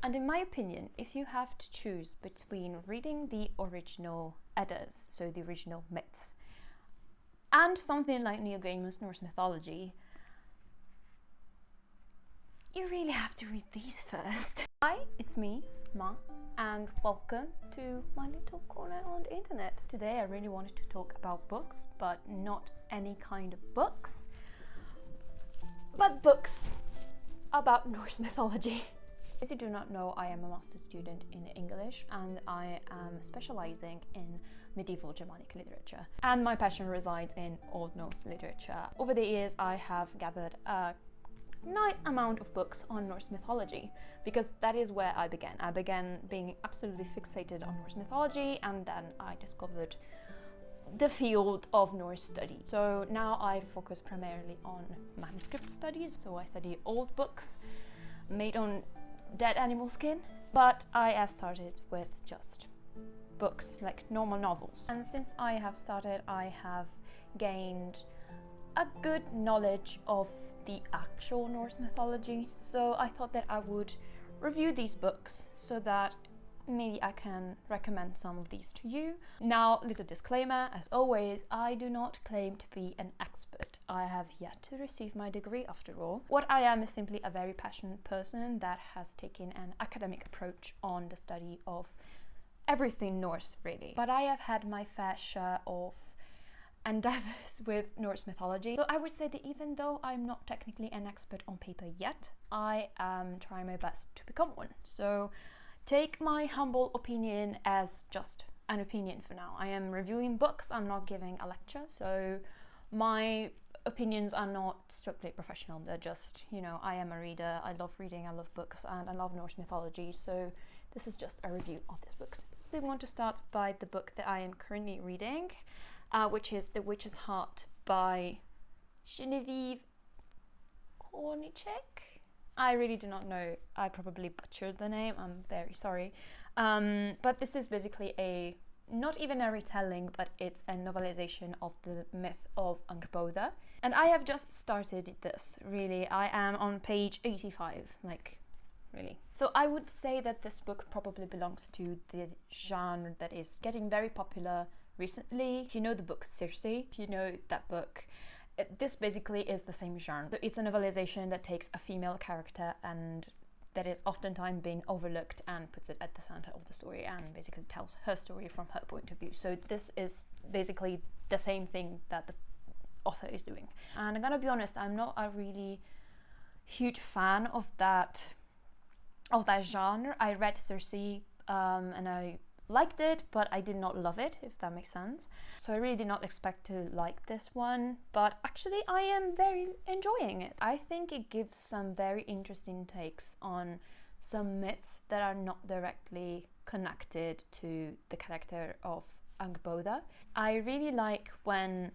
And in my opinion, if you have to choose between reading the original Eddas, so the original myths, and something like Neil Gaiman's Norse mythology, you really have to read these first. Hi, it's me, Mars, and welcome to my little corner on the internet. Today I really wanted to talk about books, but not any kind of books, but books about Norse mythology. As you do not know, I am a master's student in English and I am specializing in medieval Germanic literature. And my passion resides in Old Norse literature. Over the years, I have gathered a nice amount of books on Norse mythology because that is where I began. I began being absolutely fixated on Norse mythology and then I discovered the field of Norse study. So now I focus primarily on manuscript studies. So I study old books made on dead animal skin, but I have started with just books like normal novels. And since I have started, I have gained a good knowledge of the actual Norse mythology. So I thought that I would review these books so that maybe I can recommend some of these to you. Now, little disclaimer, as always, I do not claim to be an expert. I have yet to receive my degree after all. What I am is simply a very passionate person that has taken an academic approach on the study of everything Norse, really. But I have had my fair share of endeavors with Norse mythology. So I would say that even though I'm not technically an expert on paper yet, I am trying my best to become one. So take my humble opinion as just an opinion for now. I am reviewing books, I'm not giving a lecture, so my opinions are not strictly professional. They're just, you know, I am a reader, I love reading, I love books, and I love Norse mythology, so this is just a review of these books. We want to start by the book that I am currently reading, which is The Witch's Heart by Genevieve Gornichec. I really do not know, I probably butchered the name, I'm very sorry. But this is basically not even a retelling, but it's a novelization of the myth of 𝐦𝐞𝐽𝐻. And I have just started this, really. I am on page 85, like, really. So I would say that this book probably belongs to the genre that is getting very popular recently. If you know the book 𝐸, if you know that book, this basically is the same genre. So it's a novelization that takes a female character and that is oftentimes being overlooked and puts it at the center of the story and basically tells her story from her point of view. So this is basically the same thing that the author is doing. And I'm gonna be honest, I'm not a really huge fan of that genre. I read 𝐸 and I liked it, but I did not love it, if that makes sense. So I really did not expect to like this one, but actually I am very enjoying it. I think it gives some very interesting takes on some myths that are not directly connected to the character of 𝐦𝐞𝐽𝐻. I really like when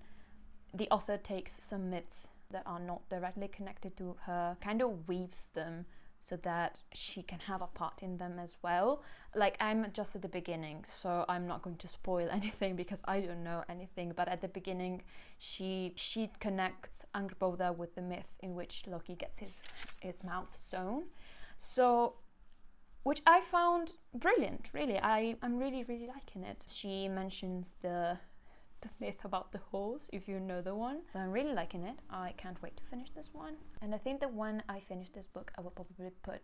the author takes some myths that are not directly connected to her, kind of weaves them so that she can have a part in them as well. Like, I'm just at the beginning, so I'm not going to spoil anything because I don't know anything, but at the beginning she connects 𝐦𝐞𝐽𝐻 with the myth in which Loki gets his mouth sewn. So, which I found brilliant, really. I'm really liking it. She mentions the myth about the horse, if you know the one. So I'm really liking it. I can't wait to finish this one. And I think that when I finish this book, I will probably put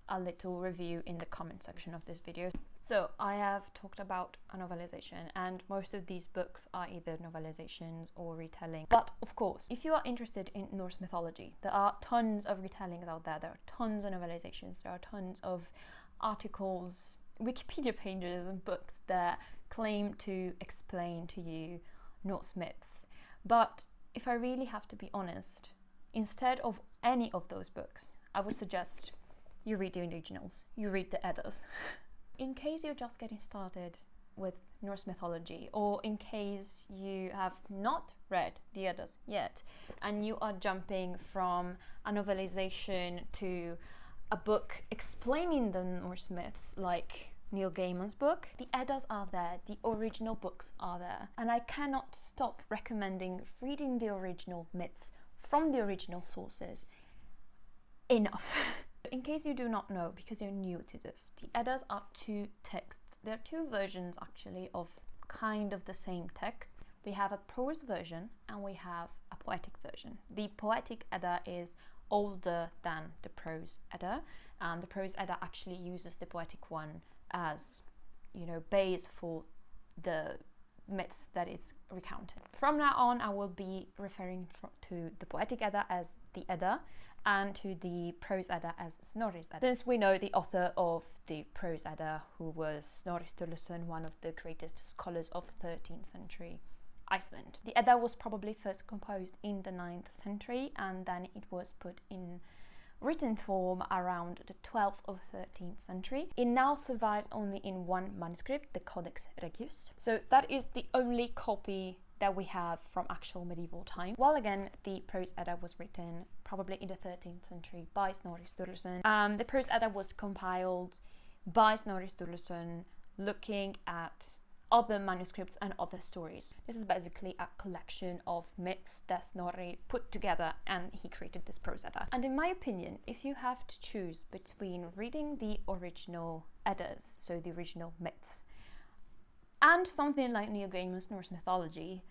a little review in the comment section of this video. So I have talked about a novelization, and most of these books are either novelizations or retelling. But of course, if you are interested in Norse mythology, there are tons of retellings out there. There are tons of novelizations. There are tons of articles, Wikipedia pages and books that claim to explain to you Norse myths. But if I really have to be honest, instead of any of those books, I would suggest you read the originals, you read the Eddas. In case you're just getting started with Norse mythology, or in case you have not read the Eddas yet, and you are jumping from a novelization to a book explaining the Norse myths, like Neil Gaiman's book, the Eddas are there, the original books are there, and I cannot stop recommending reading the original myths from the original sources enough. In case you do not know, because you're new to this, the Eddas are two texts. There are two versions actually of kind of the same texts. We have a prose version and we have a poetic version. The poetic Edda is older than the prose Edda, and the prose Edda actually uses the poetic one as, you know, base for the myths that it's recounted. From now on, I will be referring to the poetic Edda as the Edda and to the prose Edda as Snorri's Edda. Since we know the author of the prose Edda, who was Snorri Sturluson, one of the greatest scholars of 13th century Iceland. The Edda was probably first composed in the 9th century, and then it was put in written form around the 12th or 13th century. It now survives only in one manuscript, the Codex Regius. So that is the only copy that we have from actual medieval time. While again, the prose Edda was written probably in the 13th century by Snorri Sturluson. The prose Edda was compiled by Snorri Sturluson looking at other manuscripts and other stories. This is basically a collection of myths that Snorri put together, and he created this prose Edda. And in my opinion, if you have to choose between reading the original Eddas, so the original myths, and something like Neil Gaiman's Norse mythology,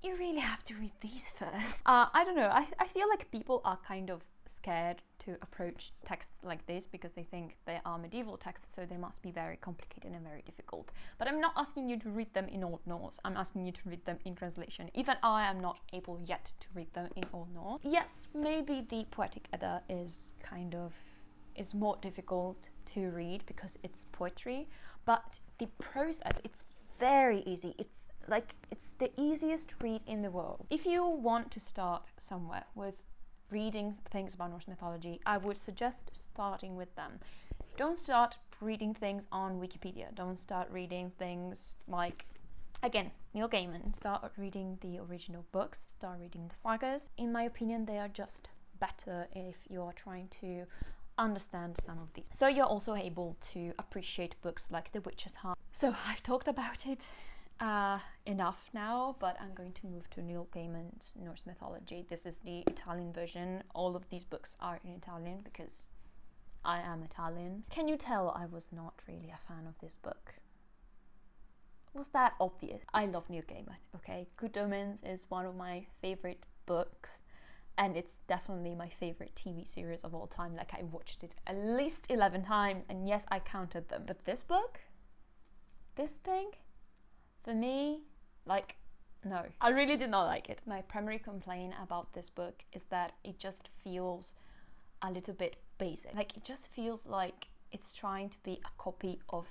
you really have to read these first. I don't know, I feel like people are kind of scared to approach texts like this because they think they are medieval texts, so they must be very complicated and very difficult. But I'm not asking you to read them in Old Norse, I'm asking you to read them in translation. Even I am not able yet to read them in Old Norse. Yes, maybe the Poetic Edda is more difficult to read because it's poetry, but the prose Edda, it's very easy. It's the easiest read in the world. If you want to start somewhere with reading things about Norse mythology, I would suggest starting with them. Don't start reading things on Wikipedia. Don't start reading things like, again, Neil Gaiman. Start reading the original books, start reading the sagas. In my opinion, they are just better if you are trying to understand some of these. So you're also able to appreciate books like The Witch's Heart. So I've talked about it enough now, but I'm going to move to Neil Gaiman's Norse mythology. This is the Italian version. All of these books are in Italian because I am Italian. Can you tell I was not really a fan of this book? Was that obvious? I love Neil Gaiman, okay? Good Omens is one of my favorite books, and it's definitely my favorite TV series of all time. Like, I watched it at least 11 times, and yes, I counted them. But this book, this thing, for me, like, no. I really did not like it. My primary complaint about this book is that it just feels a little bit basic. Like, it just feels like it's trying to be a copy of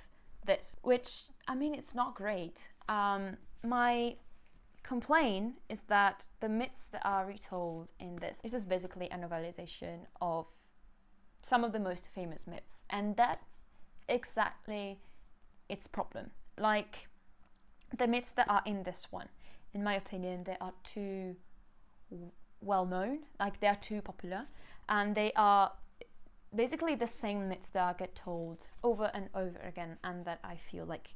this, which, I mean, it's not great. My complaint is that the myths that are retold in this is basically a novelization of some of the most famous myths, and that's exactly its problem. Like, the myths that are in this one, in my opinion, they are too well known, like they are too popular, and they are basically the same myths that get told over and over again, and that I feel like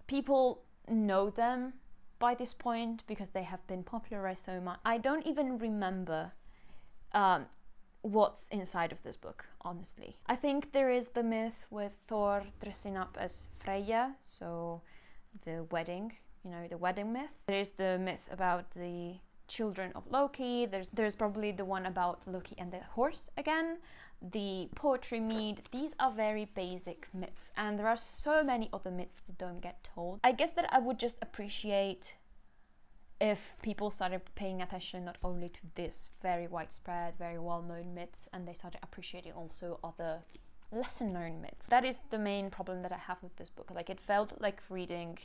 people know them by this point because they have been popularized so much. I don't even remember what's inside of this book, honestly. I think there is the myth with Thor dressing up as Freya, so the wedding, you know, the wedding myth. There is the myth about the children of Loki. There's probably the one about Loki and the horse again. The poetry mead. These are very basic myths, and there are so many other myths that don't get told. I guess that I would just appreciate if people started paying attention not only to this very widespread, very well-known myths, and they started appreciating also other lesser-known myths. That is the main problem that I have with this book. Like, it felt like reading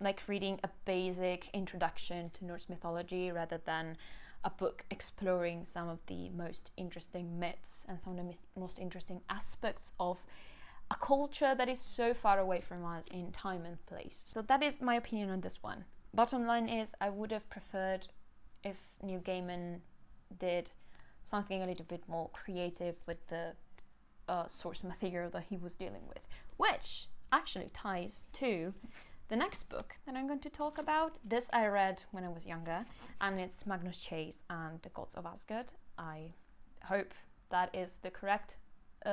a basic introduction to Norse mythology rather than a book exploring some of the most interesting myths and some of the most interesting aspects of a culture that is so far away from us in time and place. So that is my opinion on this one. Bottom line is, I would have preferred if Neil Gaiman did something a little bit more creative with the source material that he was dealing with, which actually ties to the next book that I'm going to talk about, this I read when I was younger, and it's Magnus 𝐦𝐴𝐻 and the Gods of Asgard. I hope that is the correct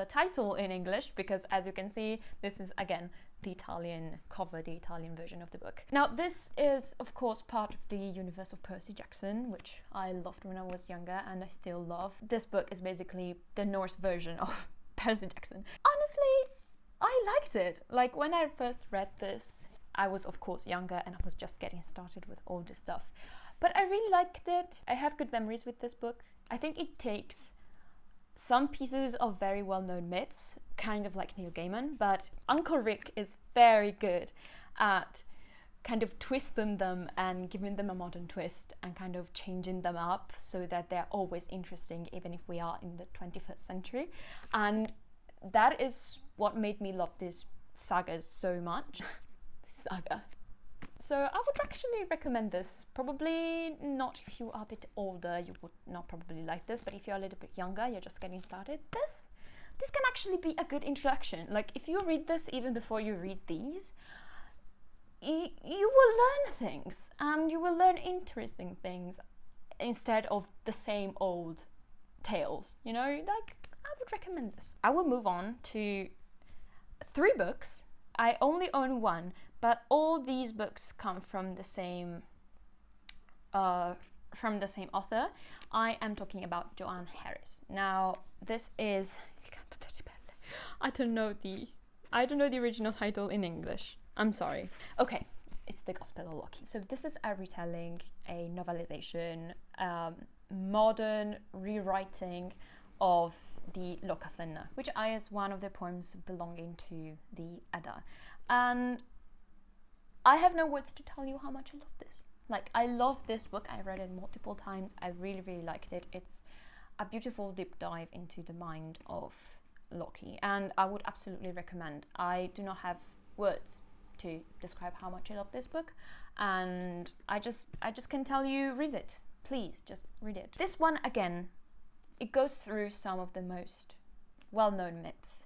title in English, because as you can see, this is again the Italian cover, the Italian version of the book. Now this is of course part of the universe of Percy Jackson, which I loved when I was younger and I still love. This book is basically the Norse version of Percy Jackson. Honestly, I liked it. Like when I first read this, I was of course younger and I was just getting started with all this stuff, but I really liked it. I have good memories with this book. I think it takes some pieces of very well-known myths, kind of like Neil Gaiman, but Uncle Rick is very good at kind of twisting them and giving them a modern twist and kind of changing them up so that they're always interesting, even if we are in the 21st century. And that is what made me love these sagas so much. Saga. So I would actually recommend this. Probably not if you are a bit older, you would not probably like this, but if you're a little bit younger, you're just getting started, this can actually be a good introduction. Like if you read this even before you read these, you will learn things and you will learn interesting things instead of the same old tales, you know? Like, I would recommend this. I will move on to 3 books. I only own 1, but all these books come from the same author. I am talking about Joanne Harris. Now this is, I don't know the original title in English. I'm sorry. Okay, it's the Gospel of Loki. So this is a retelling, a novelization, modern rewriting of the Lokasenna, which is one of the poems belonging to the Edda. And I have no words to tell you how much I love this. Like, I love this book. I read it multiple times. I really, really liked it. It's a beautiful deep dive into the mind of Loki, and I would absolutely recommend. I do not have words to describe how much I love this book, and I just can tell you, read it. Please, just read it. This one, again, it goes through some of the most well-known myths,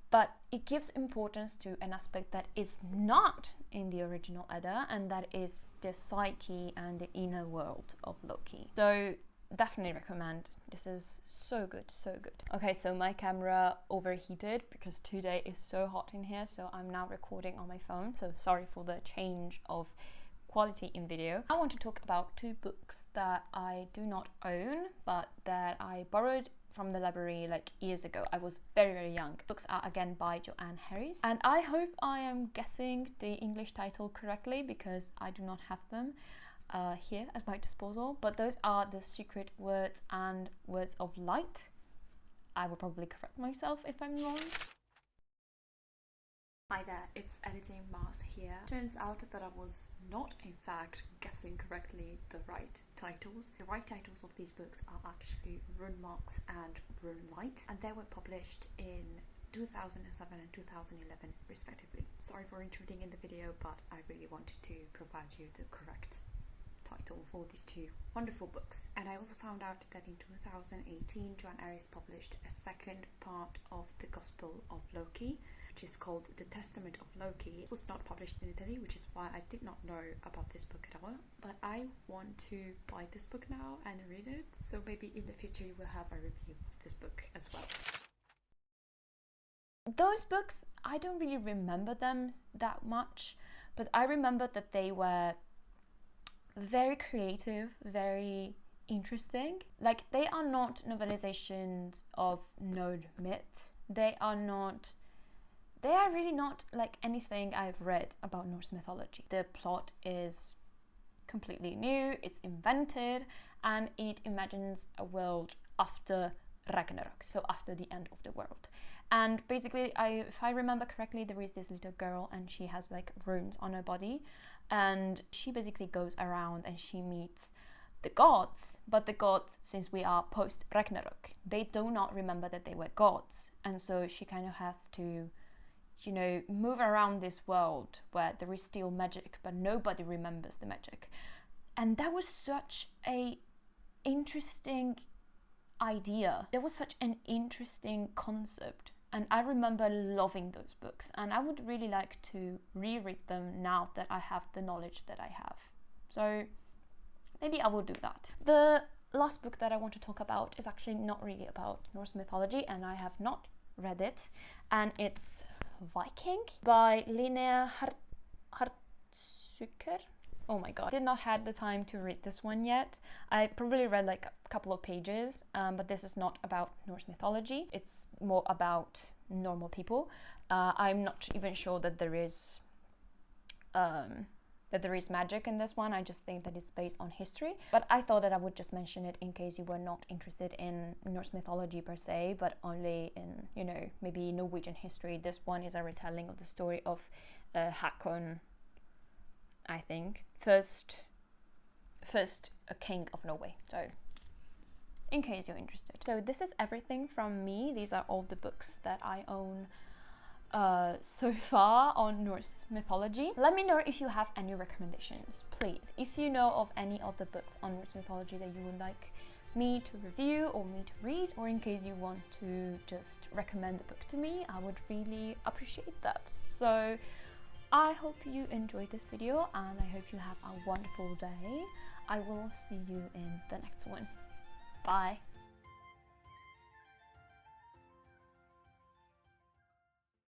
but it gives importance to an aspect that is not in the original Edda, and that is the psyche and the inner world of Loki. So definitely recommend. This is so good, so good. Okay, so my camera overheated because today is so hot in here, so I'm now recording on my phone, so sorry for the change of quality in video. I want to talk about 2 books that I do not own, but that I borrowed from the library like years ago. I was very, very young. Books are again by Joanne Harris, and I hope I am guessing the English title correctly because I do not have them here at my disposal, but those are The Secret Words and Words of Light. I will probably correct myself if I'm wrong. Hi there, it's Editing Mars here. Turns out that I was not in fact guessing correctly the right titles. The right titles of these books are actually Runemarks and Runelight, and they were published in 2007 and 2011 respectively. Sorry for intruding in the video, but I really wanted to provide you the correct title for these 2 wonderful books. And I also found out that in 2018 Joanne Harris published a second part of the Gospel of Loki, which is called The Testament of Loki. It was not published in Italy, which is why I did not know about this book at all, but I want to buy this book now and read it, so maybe in the future you will have a review of this book as well. Those books, I don't really remember them that much, but I remember that they were very creative, very interesting. Like, they are not novelizations of known myths. They are really not like anything I've read about Norse mythology. The plot is completely new, it's invented, and it imagines a world after Ragnarok, so after the end of the world. And basically, if I remember correctly, there is this little girl and she has like runes on her body, and she basically goes around and she meets the gods, but the gods, since we are post Ragnarok, they do not remember that they were gods, and so she kind of has to, you know, move around this world where there is still magic, but nobody remembers the magic. And that was such a interesting idea. There was such an interesting concept And I remember loving those books, and I would really like to reread them now that I have the knowledge that I have. So maybe I will do that. The last book that I want to talk about is actually not really about Norse mythology, and I have not read it, and it's Viking by Linnea Hartsuyker. Oh my god, I did not have the time to read this one yet. I probably read like a couple of pages, but this is not about Norse mythology. It's more about normal people. I'm not even sure that there is magic in this one. I just think that it's based on history. But I thought that I would just mention it in case you were not interested in Norse mythology per se, but only in, you know, maybe Norwegian history. This one is a retelling of the story of Håkon, I think, first a king of Norway. So in case you're interested. So this is everything from me. These are all the books that I own so far on Norse mythology. Let me know if you have any recommendations, please. If you know of any other books on Norse mythology that you would like me to review or me to read, or in case you want to just recommend the book to me, I would really appreciate that. So I hope you enjoyed this video, and I hope you have a wonderful day. I will see you in the next one. Bye.